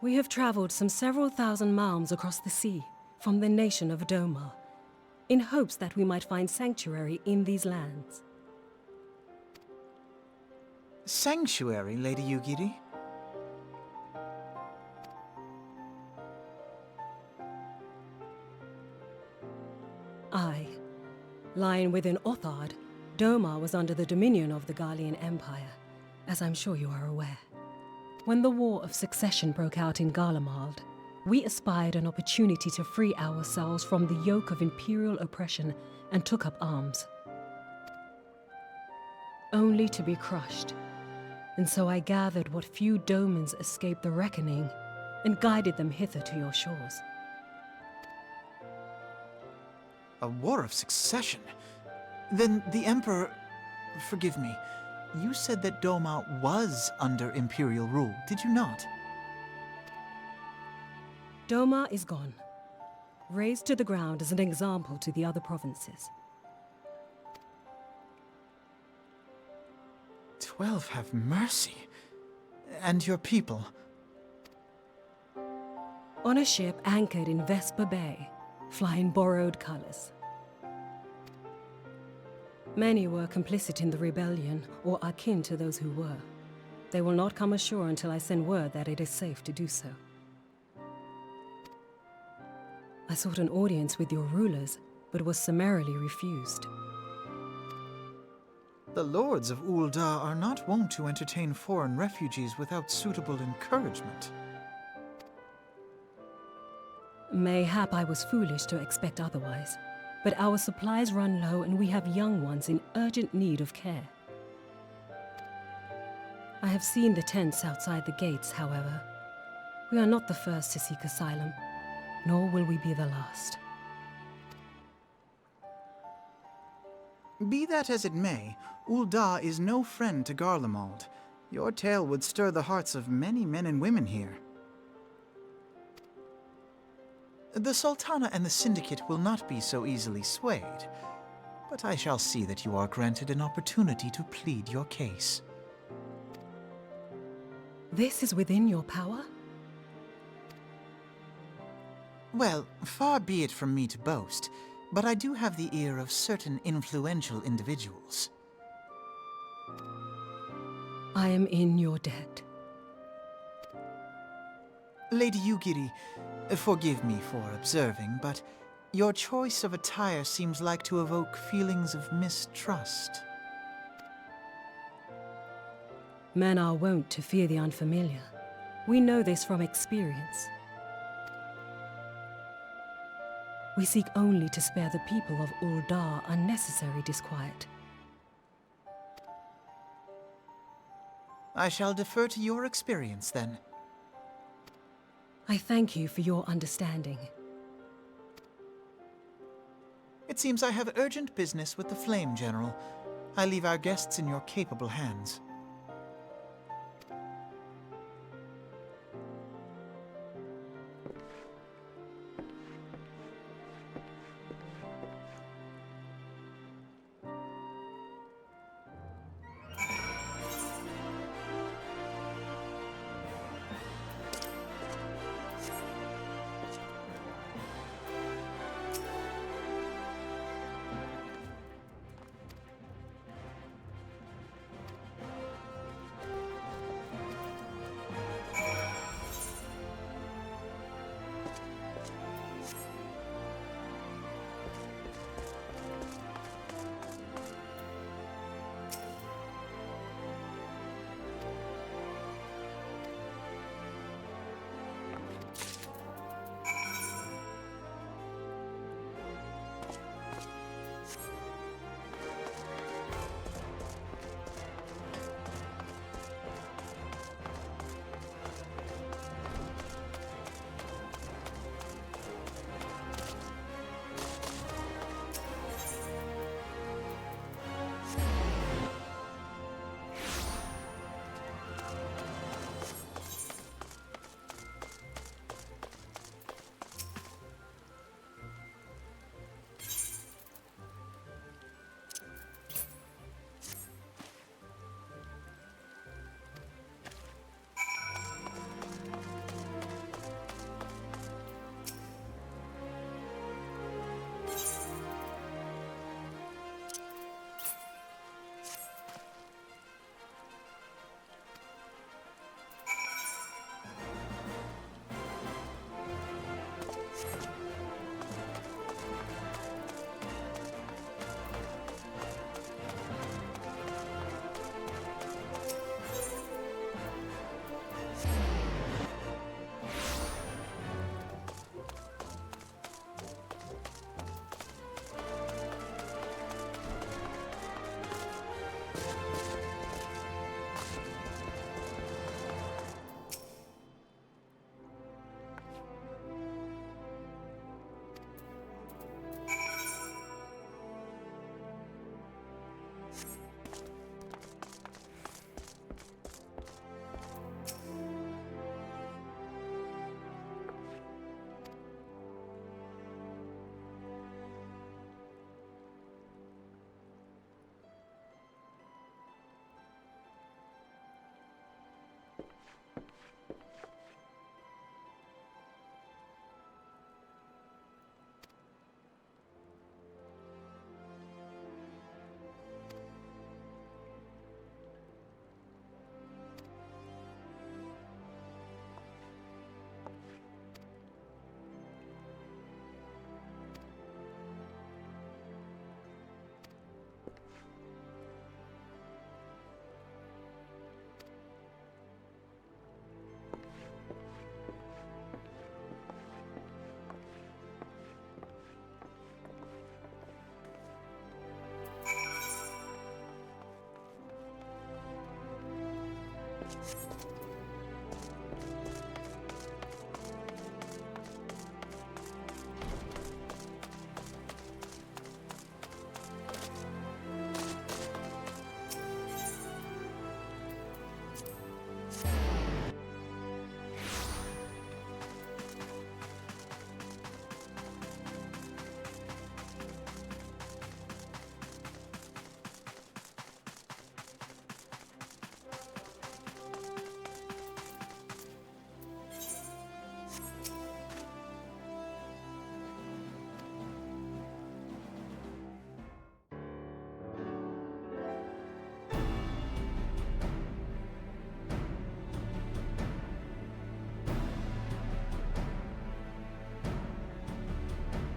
We have traveled some several thousand miles across the sea from the nation of Doma, in hopes that we might find sanctuary in these lands. Sanctuary, Lady Yugiri? Aye. Lying within Othard, Doma was under the dominion of the Garlean Empire, as I'm sure you are aware. When the War of Succession broke out in Garlemald, we espied an opportunity to free ourselves from the yoke of imperial oppression and took up arms. Only to be crushed. And so I gathered what few Domans escaped the reckoning and guided them hither to your shores. A war of succession? Then the Emperor... Forgive me. You said that Doma was under Imperial rule, did you not? Doma is gone. Razed to the ground as an example to the other provinces. 12 have mercy. And your people? On a ship anchored in Vesper Bay, flying borrowed colors. Many were complicit in the rebellion, or akin to those who were. They will not come ashore until I send word that it is safe to do so. I sought an audience with your rulers, but was summarily refused. The lords of Ul'dah are not wont to entertain foreign refugees without suitable encouragement. Mayhap I was foolish to expect otherwise, but our supplies run low and we have young ones in urgent need of care. I have seen the tents outside the gates, however. We are not the first to seek asylum, nor will we be the last. Be that as it may, Ul'dah is no friend to Garlemald. Your tale would stir the hearts of many men and women here. The Sultana and the Syndicate will not be so easily swayed, but I shall see that you are granted an opportunity to plead your case. This is within your power? Well, far be it from me to boast, but I do have the ear of certain influential individuals. I am in your debt. Lady Yugiri, forgive me for observing, but your choice of attire seems like to evoke feelings of mistrust. Men are wont to fear the unfamiliar. We know this from experience. We seek only to spare the people of Ul'dah unnecessary disquiet. I shall defer to your experience, then. I thank you for your understanding. It seems I have urgent business with the Flame General. I leave our guests in your capable hands.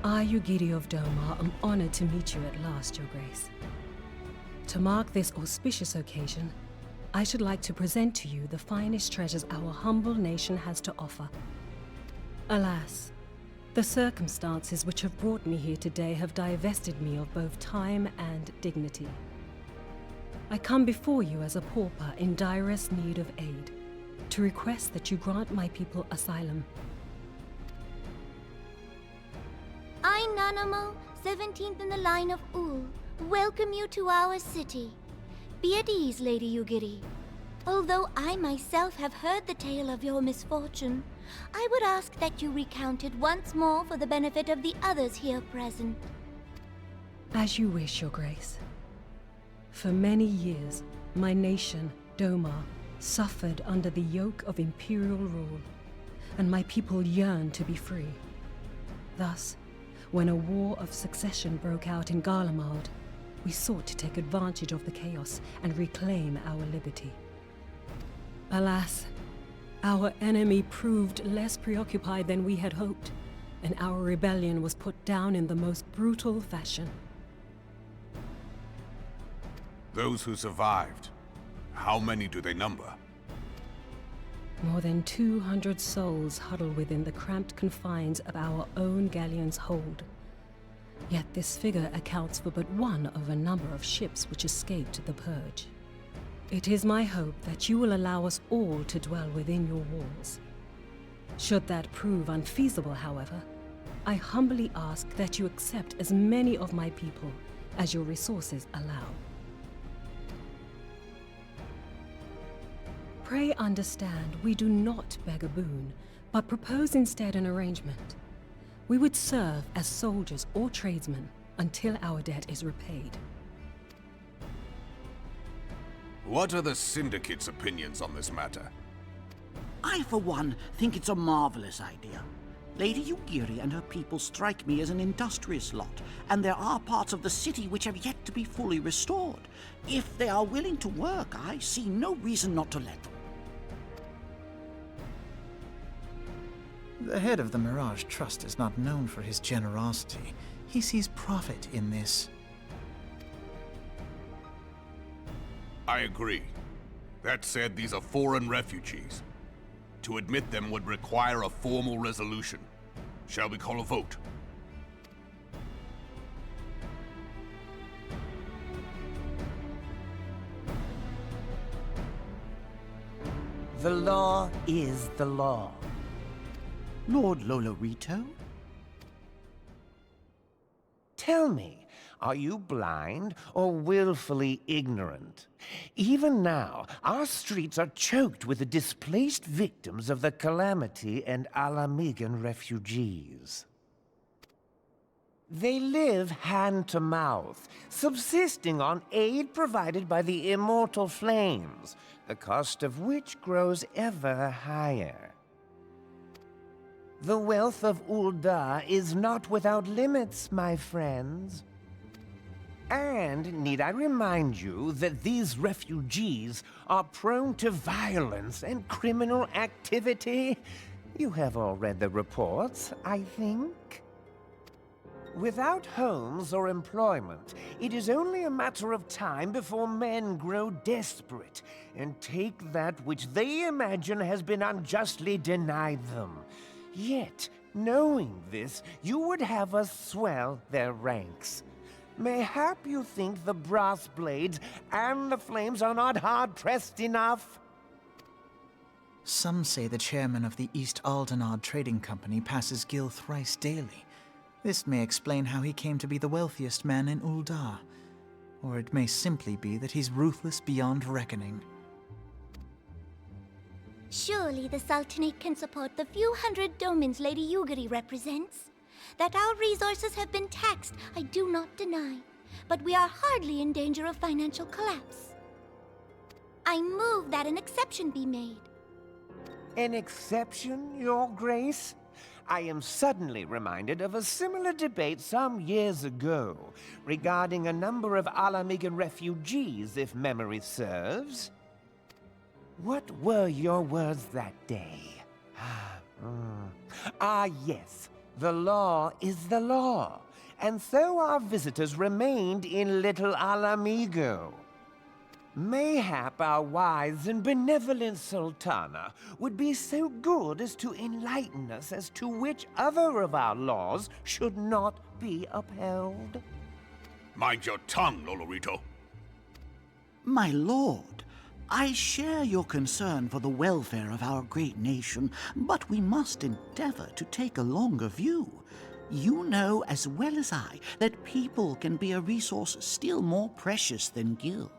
I, Ugiri of Domar, am honored to meet you at last, Your Grace. To mark this auspicious occasion, I should like to present to you the finest treasures our humble nation has to offer. Alas, the circumstances which have brought me here today have divested me of both time and dignity. I come before you as a pauper in direst need of aid, to request that you grant my people asylum. I, Nanamo, 17th in the line of Ul, welcome you to our city. Be at ease, Lady Ugiri. Although I myself have heard the tale of your misfortune, I would ask that you recount it once more for the benefit of the others here present. As you wish, Your Grace. For many years, my nation, Domar, suffered under the yoke of imperial rule, and my people yearned to be free. Thus, when a war of succession broke out in Garlemald, we sought to take advantage of the chaos and reclaim our liberty. Alas, our enemy proved less preoccupied than we had hoped, and our rebellion was put down in the most brutal fashion. Those who survived, how many do they number? More than 200 souls huddle within the cramped confines of our own galleon's hold. Yet this figure accounts for but one of a number of ships which escaped the purge. It is my hope that you will allow us all to dwell within your walls. Should that prove unfeasible, however, I humbly ask that you accept as many of my people as your resources allow. Pray understand, we do not beg a boon, but propose instead an arrangement. We would serve as soldiers or tradesmen until our debt is repaid. What are the Syndicate's opinions on this matter? I, for one, think it's a marvelous idea. Lady Ugiri and her people strike me as an industrious lot, and there are parts of the city which have yet to be fully restored. If they are willing to work, I see no reason not to let them. The head of the Mirage Trust is not known for his generosity. He sees profit in this. I agree. That said, these are foreign refugees. To admit them would require a formal resolution. Shall we call a vote? The law is the law. Lord Lolorito? Tell me, are you blind or willfully ignorant? Even now, our streets are choked with the displaced victims of the Calamity and Alamigan refugees. They live hand to mouth, subsisting on aid provided by the immortal flames, the cost of which grows ever higher. The wealth of Ul'dah is not without limits, my friends. And need I remind you that these refugees are prone to violence and criminal activity? You have all read the reports, I think. Without homes or employment, it is only a matter of time before men grow desperate and take that which they imagine has been unjustly denied them. Yet, knowing this, you would have us swell their ranks. Mayhap you think the brass blades and the flames are not hard-pressed enough? Some say the chairman of the East Aldenard Trading Company passes Gil thrice daily. This may explain how he came to be the wealthiest man in Uldar. Or it may simply be that he's ruthless beyond reckoning. Surely the Sultanate can support the few hundred domins Lady Yugiri represents. That our resources have been taxed, I do not deny. But we are hardly in danger of financial collapse. I move that an exception be made. An exception, Your Grace? I am suddenly reminded of a similar debate some years ago regarding a number of Alamigan refugees, if memory serves. What were your words that day? Yes. The law is the law, and so our visitors remained in Little Alamigo. Mayhap our wise and benevolent Sultana would be so good as to enlighten us as to which other of our laws should not be upheld. Mind your tongue, Lolorito. My lord, I share your concern for the welfare of our great nation, but we must endeavor to take a longer view. You know as well as I that people can be a resource still more precious than Gil.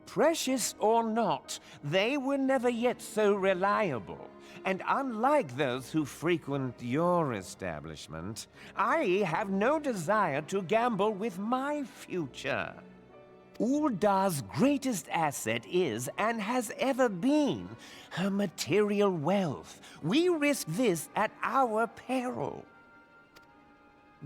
Precious or not, they were never yet so reliable. And unlike those who frequent your establishment, I have no desire to gamble with my future. Uldar's greatest asset is, and has ever been, her material wealth. We risk this at our peril.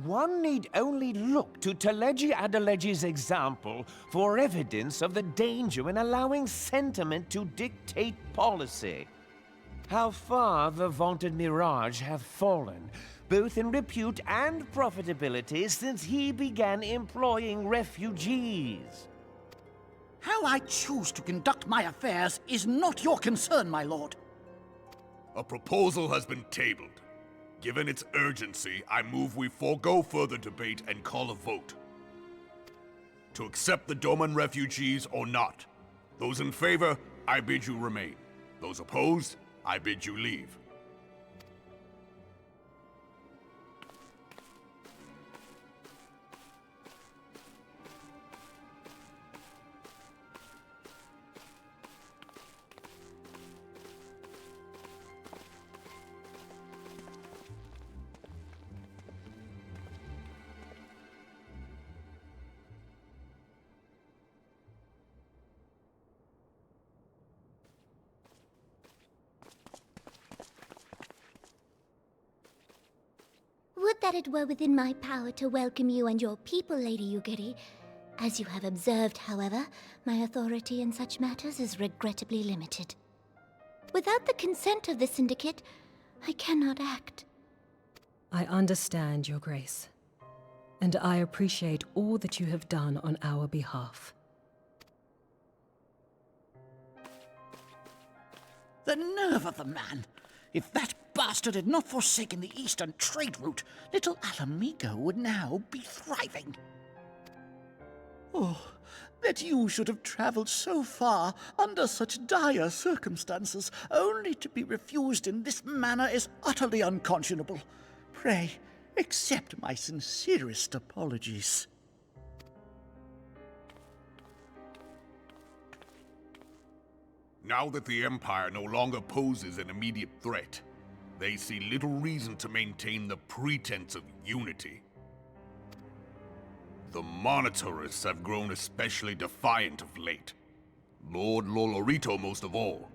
One need only look to Teleji Adeleji's example for evidence of the danger in allowing sentiment to dictate policy. How far the vaunted Mirage have fallen, both in repute and profitability, since he began employing refugees. How I choose to conduct my affairs is not your concern, my lord. A proposal has been tabled. Given its urgency, I move we forego further debate and call a vote. To accept the Doman refugees or not. Those in favor, I bid you remain. Those opposed, I bid you leave. Would that it were within my power to welcome you and your people, Lady Yugiri. As you have observed, however, my authority in such matters is regrettably limited. Without the consent of the Syndicate, I cannot act. I understand, Your Grace, and I appreciate all that you have done on our behalf. The nerve of the man! If that bastard had not forsaken the eastern trade route, Little Alamigo would now be thriving. Oh, that you should have traveled so far under such dire circumstances, only to be refused in this manner is utterly unconscionable. Pray, accept my sincerest apologies. Now that the Empire no longer poses an immediate threat, they see little reason to maintain the pretense of unity. The Monitorists have grown especially defiant of late. Lord Lolorito most of all.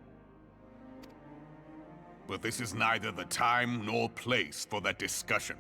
But this is neither the time nor place for that discussion.